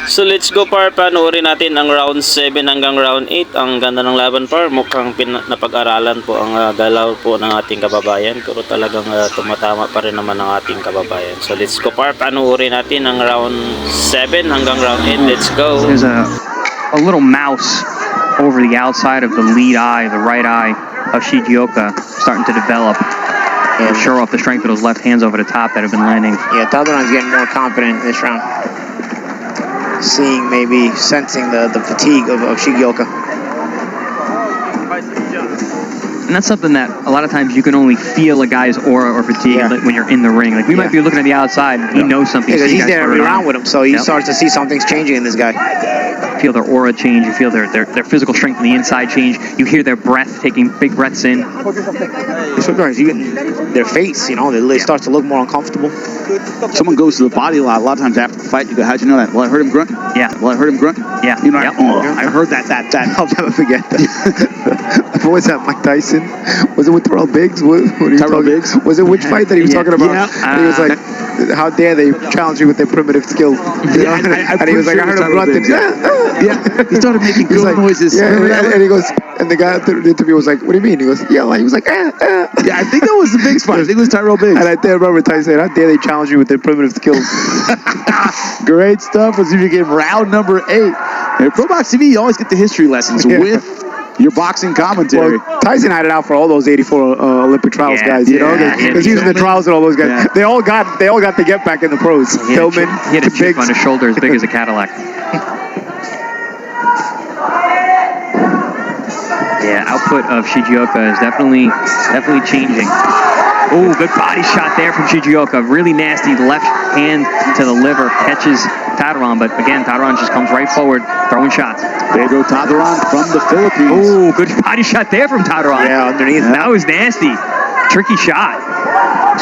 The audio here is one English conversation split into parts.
So let's go par, panoorin natin ang round 7 hanggang round 8. Ang ganda ng laban par, mukhang napag-aralan po ang galaw po ng ating kababayan. Pero talagang tumatama pa rin naman ang ating kababayan. So let's go par, panoorin natin ang round 7 hanggang round 8. Let's go. There's a little mouse over the outside of the lead eye, the right eye of Shigeoka, starting to develop. And show off the strength of those left hands over the top that have been landing. Yeah, Taduran's getting more confident this round. Seeing, maybe sensing the fatigue of Shigeoka. And that's something that a lot of times you can only feel a guy's aura or fatigue when you're in the ring. Like we might be looking at the outside, and he knows something. Because he's there every round with him, so he starts to see something's changing in this guy. You feel their aura change. You feel their physical strength on the inside change. You hear their breath, taking big breaths in. Sometimes you get their face, you know, they start to look more uncomfortable. Someone goes to the body a lot of times after the fight, you go, how'd you know that? Well, I heard him grunt. Yeah. Well, I heard him grunt. Yeah. You know, I heard that. I'll never forget that. What was that, Mike Tyson? Was it with Terrell Biggs? Terrell Biggs? Was it which fight that he was talking about? Yeah. And he was like, how dare they challenge you with their primitive skill? And he was like, I heard him grunting. Yeah. He started making good noises. Yeah, and he goes, and the guy after the interview was like, what do you mean? He goes, yeah, he was like, Yeah, I think that was the Biggs fight. I think it was Tyrell Biggs. And I remember Tyson saying, how dare they challenge you with their primitive skills? Great stuff. Let's see if you get round number 8. And Pro Box TV, you always get the history lessons with your boxing commentary. Well, Tyson had it out for all those 84 Olympic trials guys, you know, because using the trials and all those guys, they all got to get back in the pros. Tillman, he had a chip on his shoulder as big as a Cadillac. Yeah, output of Shigeoka is definitely changing. Oh, good body shot there from Shigeoka. Really nasty left hand to the liver, catches Taduran, but again, Taduran just comes right forward, throwing shots. Pedro Taduran from the Philippines. Oh, good body shot there from Taduran. Yeah, underneath. That was nasty. Tricky shot.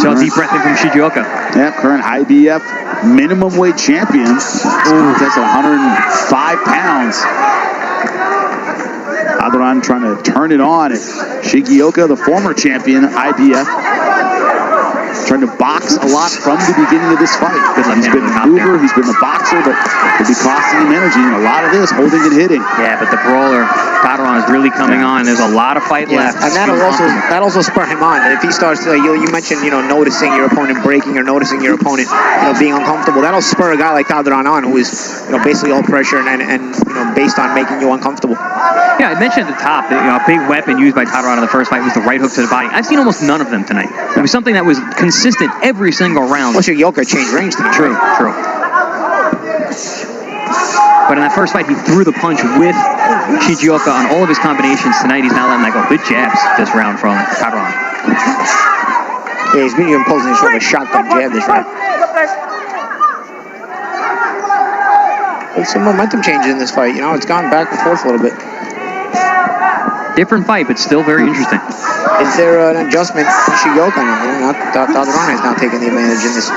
So deep breath in from Shigeoka. Yeah, current IBF minimum weight champion. That's 105 pounds. Taduran trying to turn it on. Shigeoka, the former champion, IBF, trying to box a lot from the beginning of this fight. He's been a mover, he's been a boxer, but it'll be costing him energy. And a lot of this, holding and hitting. Yeah, but the brawler, Taduran, is really coming on. There's a lot of fight left. And that'll also spur him on. If he starts to, you mentioned, noticing your opponent breaking or noticing your opponent, being uncomfortable. That'll spur a guy like Taduran on, who is, basically all pressure and based on making you uncomfortable. Yeah, I mentioned at the top that a big weapon used by Taduran in the first fight was the right hook to the body. I've seen almost none of them tonight. It was something that was consistent every single round. Well, Shigeoka changed range tonight. True. But in that first fight, he threw the punch with Shigeoka on all of his combinations. Tonight, he's not letting that go. Good jabs this round from Taduran. Yeah, he's been imposing sort of a shotgun jab this round. There's some momentum changes in this fight. It's gone back and forth a little bit. Different fight, but still very interesting. Is there an adjustment for Shigeoka now? Taduran has now taken the advantage in this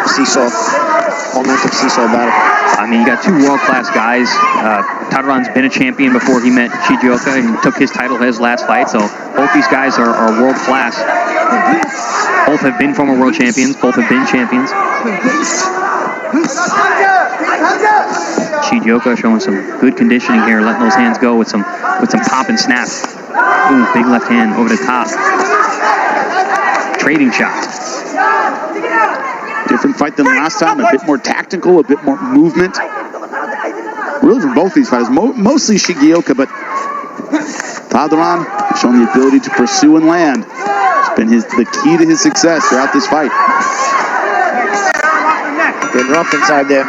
momentum seesaw battle. I mean, you got two world-class guys. Taduran's been a champion before he met Shigeoka and took his title his last fight, so both these guys are world-class. Both have been former world champions. Both have been champions. Shigeoka showing some good conditioning here, letting those hands go with some pop and snap. Ooh, big left hand over the top. Trading shot. Different fight than last time. A bit more tactical, a bit more movement. Really from both these fighters. Mostly Shigeoka, but Taduran showing the ability to pursue and land. It's been the key to his success throughout this fight. Been rough inside there.